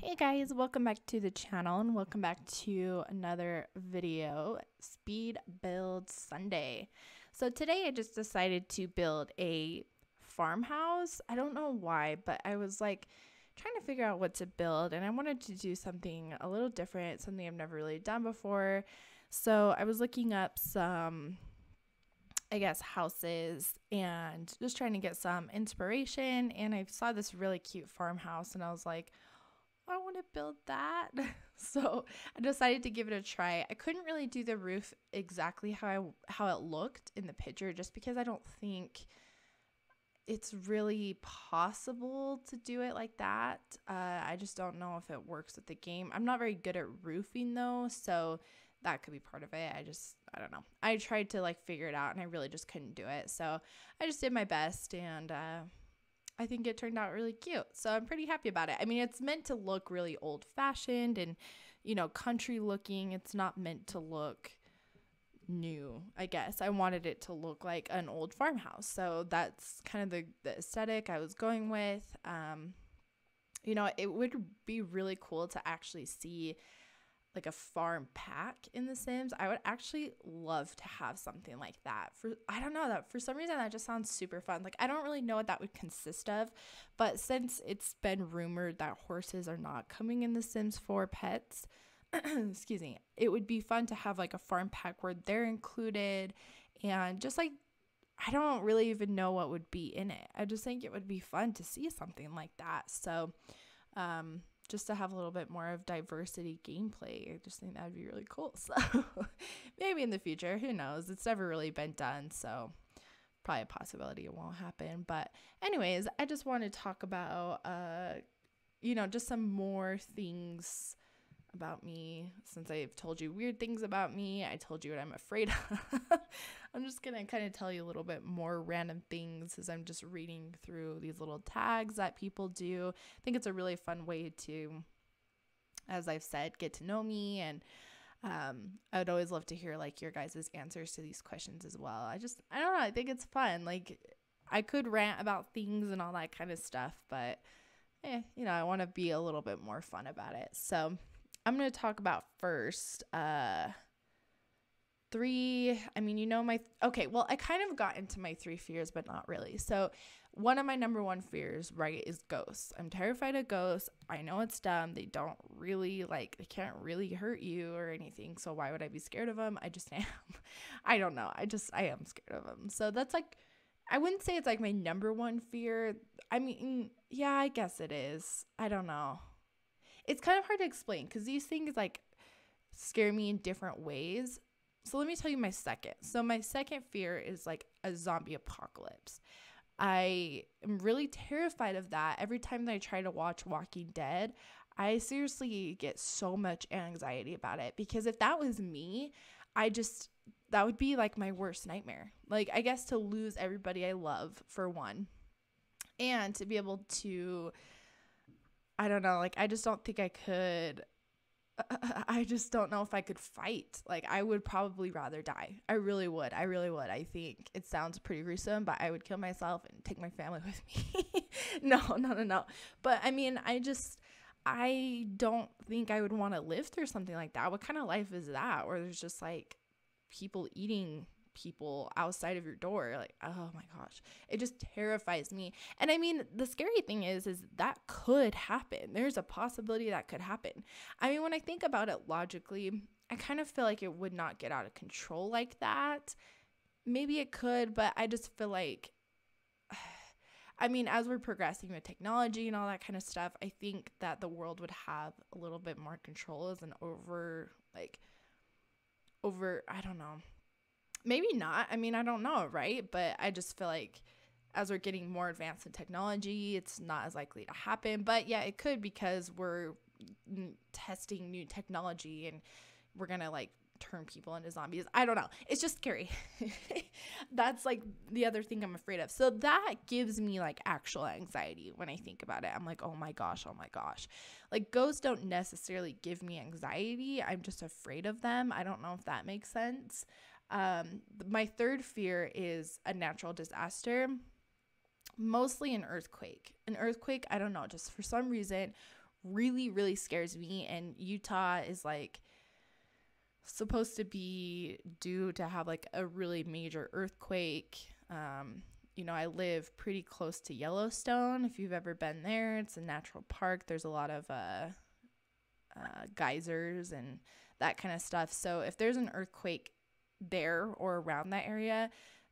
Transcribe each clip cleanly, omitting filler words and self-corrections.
Hey guys, welcome back to the channel and welcome back to another video, Speed Build Sunday. So today I just decided to build a farmhouse. I don't know why, but I was like trying to figure out what to build and I wanted to do something a little different, something I've never really done before. So I was looking up some, I guess, houses and just trying to get some inspiration, and I saw this really cute farmhouse and I was like, I want to build that. So I decided to give it a try. I couldn't really do the roof exactly how it looked in the picture, just because I don't think it's really possible to do it like that. I just don't know if it works with the game. I'm not very good at roofing though, so that could be part of it. I don't know. I tried to like figure it out and I really just couldn't do it. So I just did my best, and I think it turned out really cute. So I'm pretty happy about it. I mean, it's meant to look really old fashioned and, you know, country looking. It's not meant to look new, I guess. I wanted it to look like an old farmhouse. So that's kind of the aesthetic I was going with. You know, it would be really cool to actually see like a farm pack in The Sims. I would actually love to have something like that. I don't know, that for some reason that just sounds super fun. Like I don't really know what that would consist of, but since it's been rumored that horses are not coming in The Sims 4 pets, excuse me, it would be fun to have like a farm pack where they're included, and just like I don't really even know what would be in it. I just think it would be fun to see something like that. So just to have a little bit more of diversity gameplay. I just think that would be really cool. So maybe in the future, who knows? It's never really been done, so probably a possibility it won't happen. But anyways, I just want to talk about, you know, just some more things about me. Since I've told you weird things about me, I told you what I'm afraid of. I'm just going to kind of tell you a little bit more random things as I'm just reading through these little tags that people do. I think it's a really fun way to, as I've said, get to know me, and I would always love to hear like your guys' answers to these questions as well. I don't know, I think it's fun. Like I could rant about things and all that kind of stuff, but you know, I want to be a little bit more fun about it. So I'm going to talk about first, three, I mean, you know, okay, well, I kind of got into my 3 fears, but not really. So one of my number 1 fears, right, is ghosts. I'm terrified of ghosts. I know it's dumb. They don't really, like, they can't really hurt you or anything. So why would I be scared of them? I just am. I don't know. I am scared of them. So that's like, I wouldn't say it's like my number 1 fear. I mean, yeah, I guess it is. I don't know. It's kind of hard to explain because these things like scare me in different ways. So let me tell you my second. So my second fear is like a zombie apocalypse. I am really terrified of that. Every time that I try to watch Walking Dead, I seriously get so much anxiety about it, because if that was me, that would be like my worst nightmare. Like, I guess to lose everybody I love, for one, and to be able to, I don't know, like I just don't think I could. I just don't know if I could fight. Like, I would probably rather die. I really would. I think it sounds pretty gruesome, but I would kill myself and take my family with me. No. But I mean, I don't think I would want to live through something like that. What kind of life is that, where there's just like people eating people outside of your door? Like, oh my gosh, it just terrifies me. And I mean, the scary thing is that could happen. There's a possibility that could happen. I mean, when I think about it logically, I kind of feel like it would not get out of control like that. Maybe it could, but I just feel like, I mean, as we're progressing with technology and all that kind of stuff, I think that the world would have a little bit more control as an over, I don't know. Maybe not. I mean, I don't know, right? But I just feel like as we're getting more advanced in technology, it's not as likely to happen. But yeah, it could, because we're testing new technology and we're going to like turn people into zombies. I don't know. It's just scary. That's like the other thing I'm afraid of. So that gives me like actual anxiety when I think about it. I'm like, oh my gosh. Like, ghosts don't necessarily give me anxiety. I'm just afraid of them. I don't know if that makes sense. My third fear is a natural disaster, mostly an earthquake. An earthquake, I don't know, just for some reason really, really scares me. And Utah is like supposed to be due to have like a really major earthquake. I live pretty close to Yellowstone. If you've ever been there, it's a natural park. There's a lot of geysers and that kind of stuff. So if there's an earthquake there or around that area,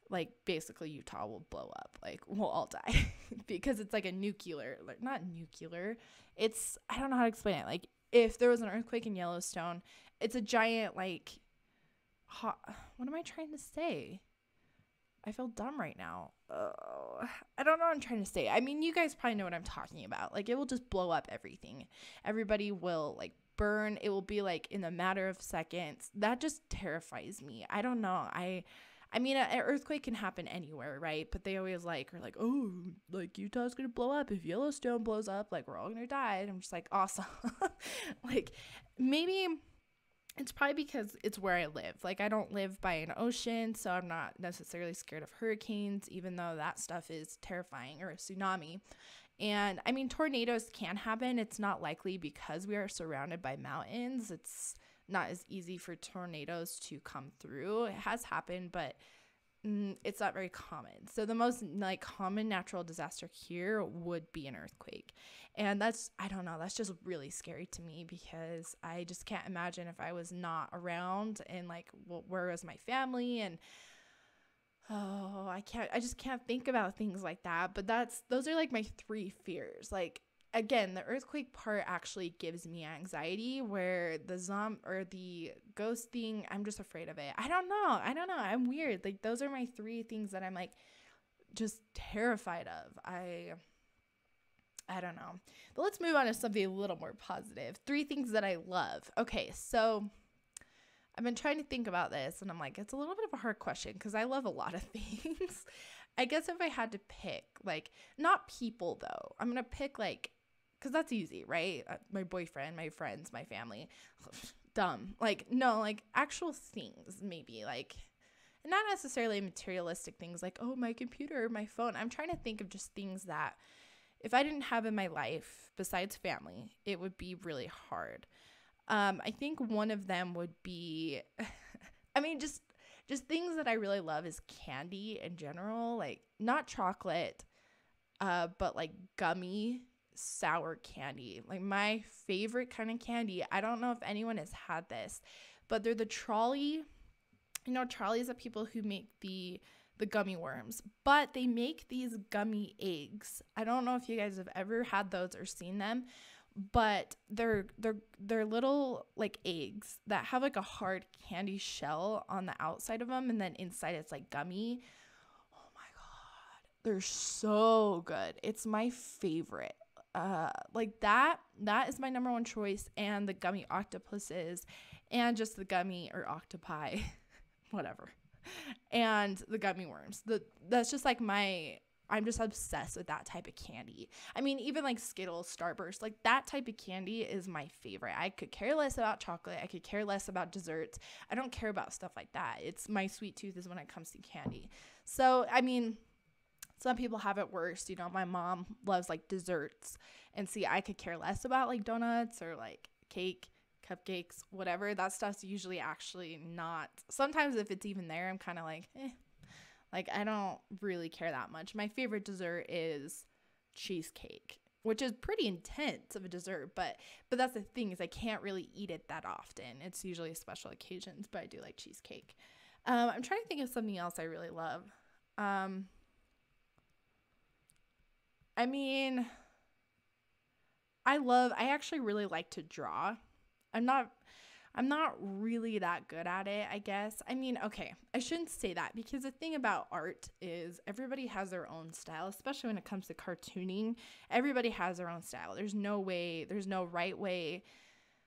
like basically Utah will blow up. Like we'll all die because it's like a nuclear, like not nuclear. It's, I don't know how to explain it. Like if there was an earthquake in Yellowstone, it's a giant like what am I trying to say? I feel dumb right now. Oh, I don't know what I'm trying to say. I mean, you guys probably know what I'm talking about. Like, it will just blow up everything. Everybody will, like, burn. It will be, like, in a matter of seconds. That just terrifies me. I don't know. I mean, an earthquake can happen anywhere, right? But they always, like, are like, oh, like, Utah's going to blow up. If Yellowstone blows up, like, we're all going to die. And I'm just like, awesome. Like, maybe it's probably because it's where I live. Like, I don't live by an ocean, so I'm not necessarily scared of hurricanes, even though that stuff is terrifying, or a tsunami. And, I mean, tornadoes can happen. It's not likely because we are surrounded by mountains. It's not as easy for tornadoes to come through. It has happened, but it's not very common. So the most like common natural disaster here would be an earthquake. And that's, I don't know, that's just really scary to me because I just can't imagine if I was not around and like, where was my family? And I just can't think about things like that. But those are like my 3 fears. Like, again, the earthquake part actually gives me anxiety, where the the ghost thing, I'm just afraid of it. I don't know. I'm weird. Like, those are my 3 things that I'm like just terrified of. I don't know. But let's move on to something a little more positive. 3 things that I love. Okay, so I've been trying to think about this, and I'm like, it's a little bit of a hard question because I love a lot of things. I guess if I had to pick, like, not people though, I'm going to pick like, because that's easy, right? My boyfriend, my friends, my family. Dumb. Like, no, like actual things, maybe. Like, not necessarily materialistic things like, oh, my computer or my phone. I'm trying to think of just things that if I didn't have in my life, besides family, it would be really hard. I think one of them would be, I mean, just things that I really love is candy in general. Like, not chocolate, but like gummy sour candy. Like, my favorite kind of candy, I don't know if anyone has had this, but they're the trolley. You know, trolleys are people who make the gummy worms, but they make these gummy eggs. I don't know if you guys have ever had those or seen them, but they're little like eggs that have like a hard candy shell on the outside of them, and then inside it's like gummy. Oh my god, they're so good. It's my favorite. Like that is my number 1 choice, and the gummy octopuses, and just the gummy or octopi, whatever, and the gummy worms. That's just like I'm just obsessed with that type of candy. I mean, even like Skittles, Starburst, like that type of candy is my favorite. I could care less about chocolate. I could care less about desserts. I don't care about stuff like that. It's my sweet tooth is when it comes to candy. So, I mean, some people have it worse. You know, my mom loves like desserts. And see, I could care less about like donuts or like cake, cupcakes, whatever. That stuff's usually actually not. Sometimes if it's even there, I'm kind of like, Like, I don't really care that much. My favorite dessert is cheesecake, which is pretty intense of a dessert. But that's the thing, is I can't really eat it that often. It's usually special occasions, but I do like cheesecake. I'm trying to think of something else I really love. I mean, I actually really like to draw. I'm not really that good at it, I guess. I mean, okay, I shouldn't say that, because the thing about art is everybody has their own style, especially when it comes to cartooning. Everybody has their own style. There's no right way.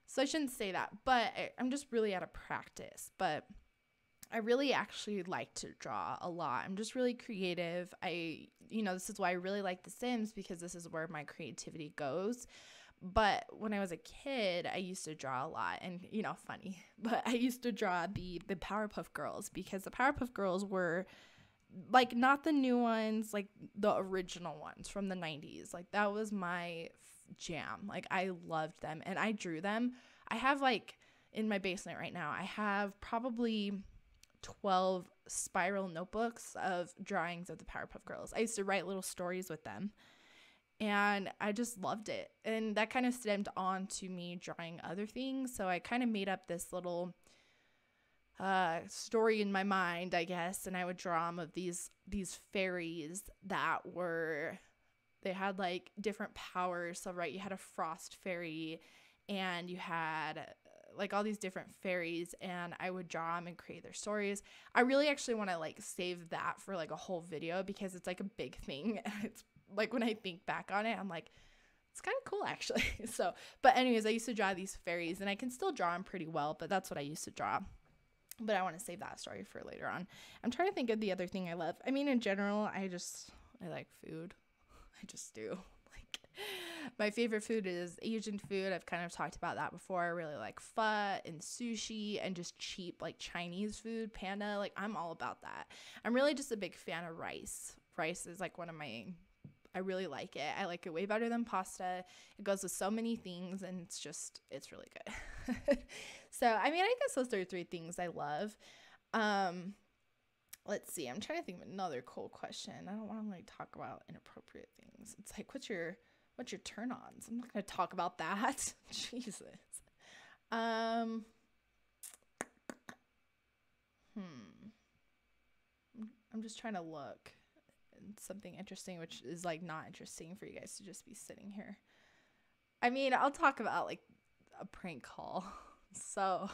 So I shouldn't say that, but I'm just really out of practice. But I really actually like to draw a lot. I'm just really creative. This is why I really like The Sims, because this is where my creativity goes. But when I was a kid, I used to draw a lot, and, funny, but I used to draw the Powerpuff Girls, because the Powerpuff Girls were, like, not the new ones, like, the original ones from the 90s. Like, that was jam. Like, I loved them, and I drew them. I have, like, in my basement right now, I have probably 12 spiral notebooks of drawings of the Powerpuff Girls. I used to write little stories with them, and I just loved it. And that kind of stemmed on to me drawing other things. So I kind of made up this little story in my mind, I guess, and I would draw them of these fairies that were, they had like different powers. So right, you had a frost fairy, and you had like all these different fairies, and I would draw them and create their stories. I really actually want to like save that for like a whole video, because it's like a big thing. It's like, when I think back on it, I'm like, it's kind of cool actually. So, but anyways, I used to draw these fairies, and I can still draw them pretty well, but that's what I used to draw. But I want to save that story for later on. I'm trying to think of the other thing I love. I mean, in general, I like food. I just do. Like, my favorite food is Asian food. I've kind of talked about that before. I really like pho and sushi and just cheap like Chinese food, panda. Like, I'm all about that. I'm really just a big fan of rice. Rice is like one of my, I really like it. I like it way better than pasta. It goes with so many things, and it's really good. So, I mean, I guess those are 3 things I love. Let's see. I'm trying to think of another cool question. I don't want to like talk about inappropriate things. It's like, what's your turn-ons? I'm not going to talk about that. Jesus. I'm just trying to look at something interesting, which is like not interesting for you guys to just be sitting here. I mean, I'll talk about like a prank call. So,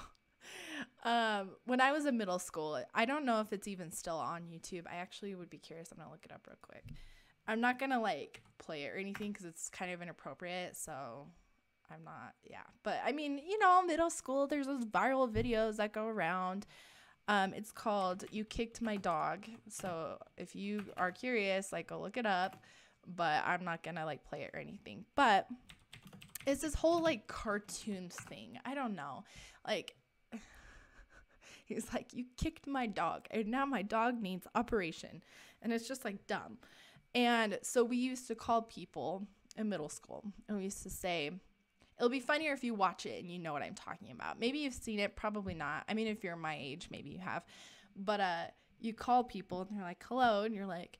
when I was in middle school, I don't know if it's even still on YouTube. I actually would be curious. I'm going to look it up real quick. I'm not going to like play it or anything because it's kind of inappropriate. So I'm not, yeah. But I mean, you know, middle school, there's those viral videos that go around. It's called You Kicked My Dog. So if you are curious, like, go look it up. But I'm not going to like play it or anything. But it's this whole like cartoons thing. I don't know. Like, he's like, you kicked my dog, and now my dog needs operation. And it's just like dumb. And so we used to call people in middle school, and we used to say, it'll be funnier if you watch it and you know what I'm talking about. Maybe you've seen it, probably not. I mean, if you're my age, maybe you have. But you call people, and they're like, hello, and you're like,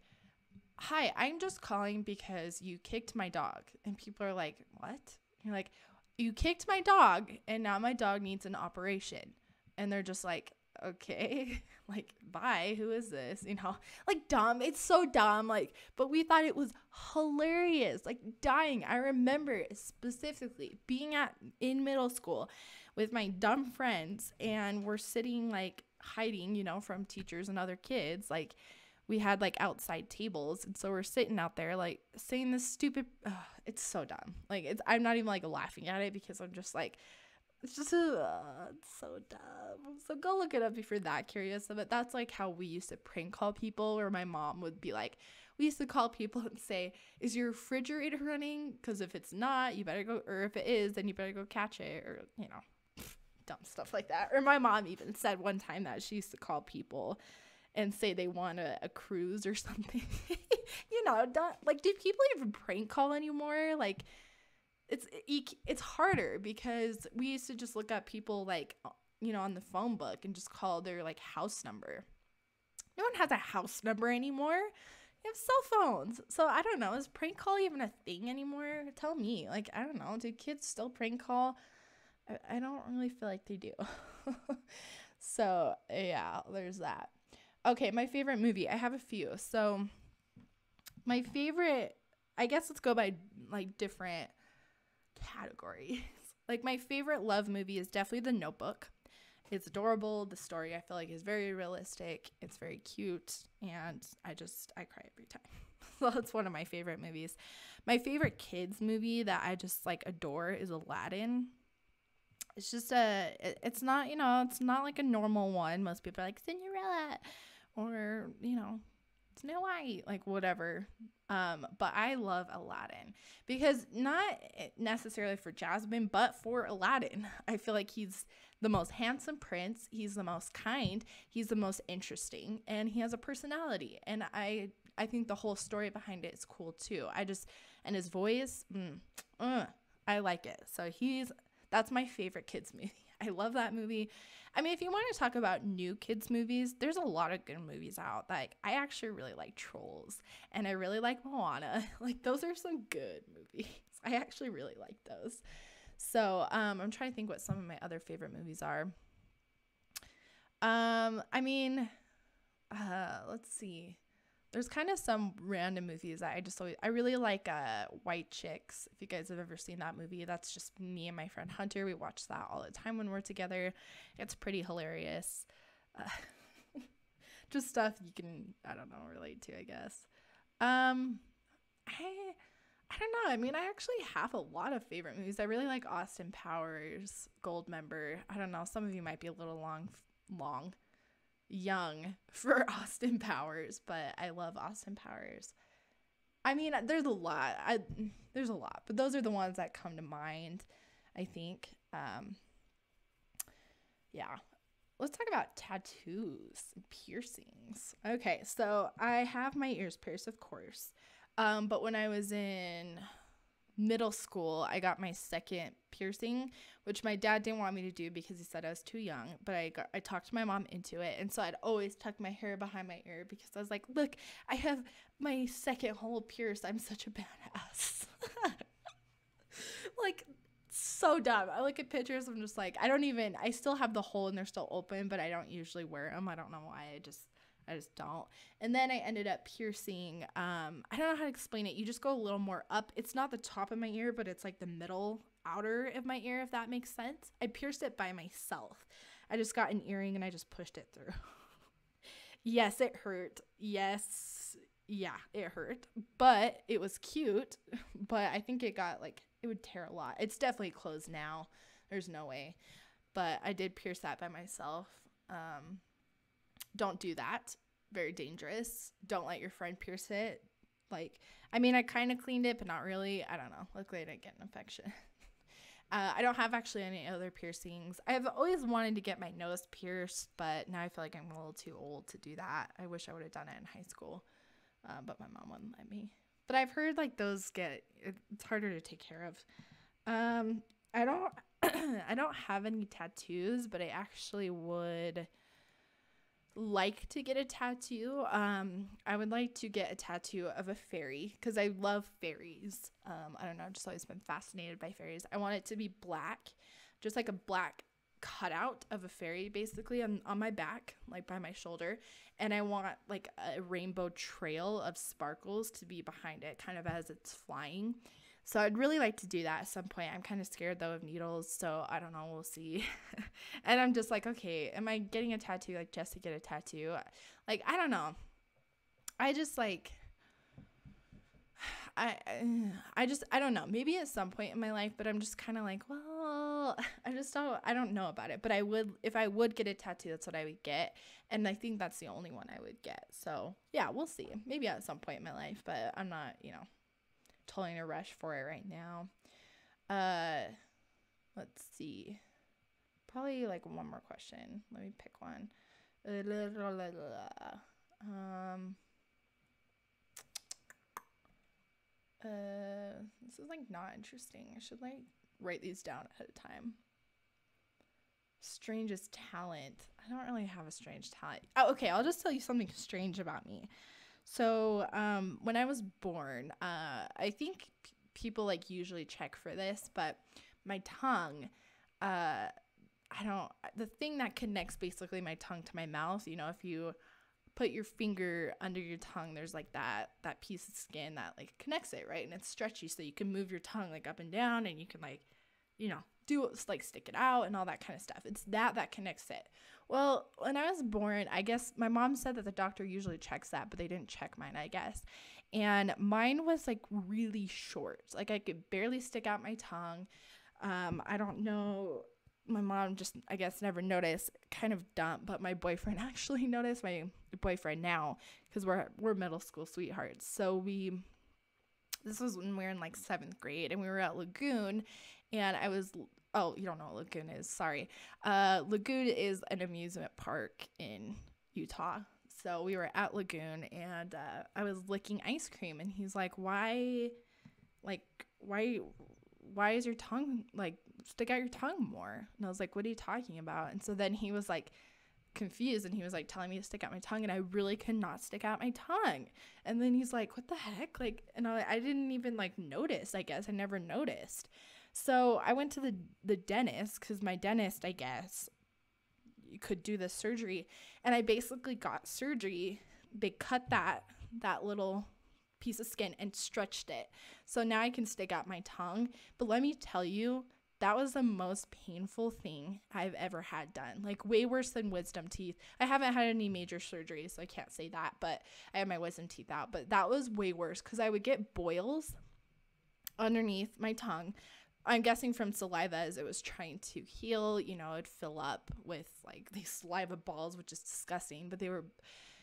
hi, I'm just calling because you kicked my dog. And people are like, what? You're like, you kicked my dog, and now my dog needs an operation. And they're just like, okay, like, bye, who is this? You know, like, dumb. It's so dumb. Like, but we thought it was hilarious, like dying. I remember specifically being in middle school with my dumb friends, and we're sitting like hiding, you know, from teachers and other kids. Like, we had like outside tables, and so we're sitting out there like saying this stupid, it's so dumb. Like, I'm not even like laughing at it, because I'm just like, it's just it's so dumb. So go look it up if you're that curious of it. That's like how we used to prank call people, where my mom would be like, we used to call people and say, is your refrigerator running? Because if it's not, you better go, or if it is, then you better go catch it, or, you know, dumb stuff like that. Or my mom even said one time that she used to call people and say they want a cruise or something. You know, like, do people even prank call anymore? Like, it's harder, because we used to just look up people, like, you know, on the phone book and just call their like house number. No one has a house number anymore. You have cell phones. So I don't know, is prank call even a thing anymore? Tell me. Like, I don't know, do kids still prank call? I don't really feel like they do. So yeah, there's that. Okay, my favorite movie. I have a few. So my favorite, I guess let's go by like different categories. Like, my favorite love movie is definitely The Notebook. It's adorable. The story, I feel like, is very realistic. It's very cute, and I cry every time. So it's one of my favorite movies. My favorite kids movie that I just like adore is Aladdin. It's just it's not, you know, it's not like a normal one. Most people are like Cinderella, or, you know, Snow White, like whatever. But I love Aladdin, because not necessarily for Jasmine, but for Aladdin. I feel like he's the most handsome prince. He's the most kind. He's the most interesting, and he has a personality. And I think the whole story behind it is cool too. and his voice, I like it. So that's my favorite kids movie. I love that movie. I mean, if you want to talk about new kids movies, there's a lot of good movies out. Like, I actually really like Trolls, and I really like Moana. Like, those are some good movies. I actually really like those. So I'm trying to think what some of my other favorite movies are. I mean, let's see. There's kind of some random movies that I really like White Chicks. If you guys have ever seen that movie, that's just me and my friend Hunter. We watch that all the time when we're together. It's pretty hilarious. Just stuff you can, I don't know, relate to, I guess. I don't know. I mean, I actually have a lot of favorite movies. I really like Austin Powers, Goldmember. I don't know. Some of you might be a little young for Austin Powers, but I love Austin Powers. I mean, there's a lot, but those are the ones that come to mind, I think. Yeah, let's talk about tattoos and piercings. Okay, so I have my ears pierced, of course, but when I was in middle school, I got my second piercing, which my dad didn't want me to do because he said I was too young, but I talked my mom into it. And so I'd always tuck my hair behind my ear because I was like, look, I have my second hole pierced. I'm such a badass. Like, so dumb. I look at pictures, I'm just like, I still have the hole and they're still open, but I don't usually wear them. I don't know why. I just don't. And then I ended up piercing, I don't know how to explain it. You just go a little more up. It's not the top of my ear, but it's like the middle outer of my ear, if that makes sense. I pierced it by myself. I just got an earring and I just pushed it through. Yes, it hurt. Yes. Yeah, it hurt, but it was cute. But I think it would tear a lot. It's definitely closed now. There's no way. But I did pierce that by myself. Don't do that. Very dangerous. Don't let your friend pierce it. Like, I mean, I kind of cleaned it, but not really. I don't know. Luckily, I didn't get an infection. I don't have actually any other piercings. I've always wanted to get my nose pierced, but now I feel like I'm a little too old to do that. I wish I would have done it in high school, but my mom wouldn't let me. But I've heard like those it's harder to take care of. I don't I don't have any tattoos, but I actually would like to get a tattoo. I would like to get a tattoo of a fairy because I love fairies. I don't know, I've just always been fascinated by fairies. I want it to be black, just like a black cutout of a fairy basically on my back, like by my shoulder, and I want like a rainbow trail of sparkles to be behind it, kind of as it's flying. So I'd really like to do that at some point. I'm kind of scared though of needles, so I don't know, we'll see. And I'm just like, okay, am I getting a tattoo like just to get a tattoo? Like, I don't know. I just like I don't know. Maybe at some point in my life, but I'm just kind of like, well, I don't know about it. But if I would get a tattoo, that's what I would get. And I think that's the only one I would get. So yeah, we'll see. Maybe at some point in my life, but I'm not, totally in a rush for it right now. Let's see. Probably like one more question. Let me pick one. This is like not interesting. I should like write these down ahead of time. Strangest talent. I don't really have a strange talent. Oh, okay, I'll just tell you something strange about me. So when I was born, I think people like usually check for this, but my tongue, the thing that connects basically my tongue to my mouth, if you put your finger under your tongue, there's like that piece of skin that like connects it, right? And it's stretchy, so you can move your tongue like up and down, and you can like, do like stick it out and all that kind of stuff. It's that connects it. Well, when I was born, I guess my mom said that the doctor usually checks that, but they didn't check mine, I guess. And mine was like really short. Like I could barely stick out my tongue. I don't know. My mom just, I guess, never noticed. Kind of dumb, but my boyfriend actually noticed. My boyfriend now, because we're middle school sweethearts. So this was when we were in like 7th grade, and we were at Lagoon, and oh, you don't know what Lagoon is, sorry. Lagoon is an amusement park in Utah. So we were at Lagoon, and I was licking ice cream, and he's like, why Like, why is your tongue, like, stick out your tongue more? And I was like, what are you talking about? And so then he was like confused, and he was like telling me to stick out my tongue, and I really could not stick out my tongue. And then he's like, what the heck? Like, and I didn't even like notice. I guess I never noticed. So I went to the dentist, because my dentist, I guess, you could do this surgery, and I basically got surgery. They cut that little piece of skin and stretched it, so now I can stick out my tongue. But let me tell you, that was the most painful thing I've ever had done. Like, way worse than wisdom teeth. I haven't had any major surgeries, so I can't say that, but I had my wisdom teeth out. But that was way worse, because I would get boils underneath my tongue. I'm guessing from saliva, as it was trying to heal. You know, it'd fill up with like these saliva balls, which is disgusting. But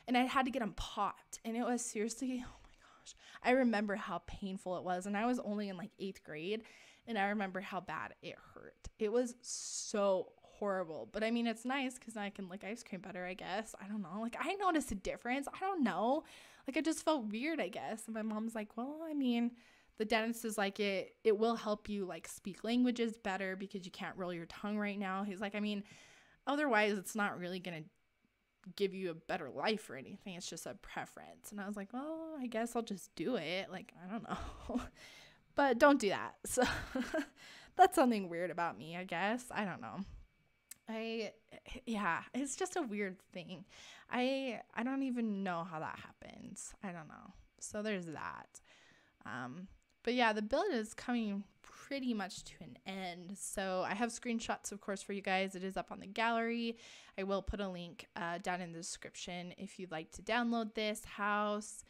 and I had to get them popped. And it was seriously, oh my gosh. I remember how painful it was. And I was only in like 8th grade. And I remember how bad it hurt. It was so horrible. But I mean, it's nice because I can lick ice cream better, I guess. I don't know. Like, I noticed a difference. I don't know. Like, I just felt weird, I guess. And my mom's like, well, I mean, the dentist is like, it will help you like speak languages better because you can't roll your tongue right now. He's like, I mean, otherwise it's not really going to give you a better life or anything. It's just a preference. And I was like, well, I guess I'll just do it. Like, I don't know. But don't do that. So that's something weird about me, I guess. I don't know. Yeah, it's just a weird thing. I don't even know how that happens. I don't know. So there's that. But yeah, the build is coming pretty much to an end. So I have screenshots, of course, for you guys. It is up on the gallery. I will put a link down in the description if you'd like to download this house.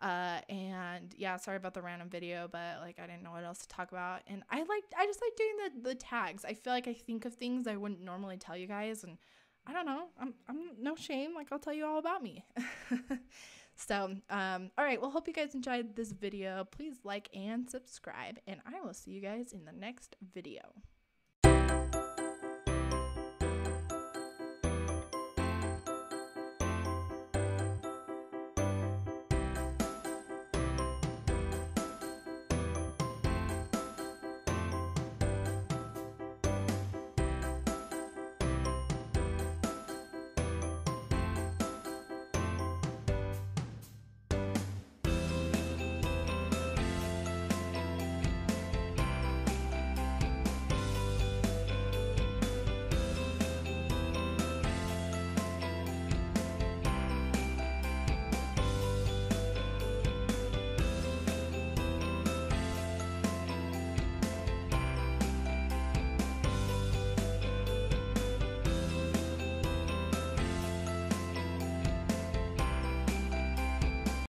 And yeah, sorry about the random video, but like, I didn't know what else to talk about. And I just like doing the tags. I feel like I think of things I wouldn't normally tell you guys, and I don't know. I'm no shame. Like, I'll tell you all about me. So, all right. Well, hope you guys enjoyed this video. Please like and subscribe, and I will see you guys in the next video.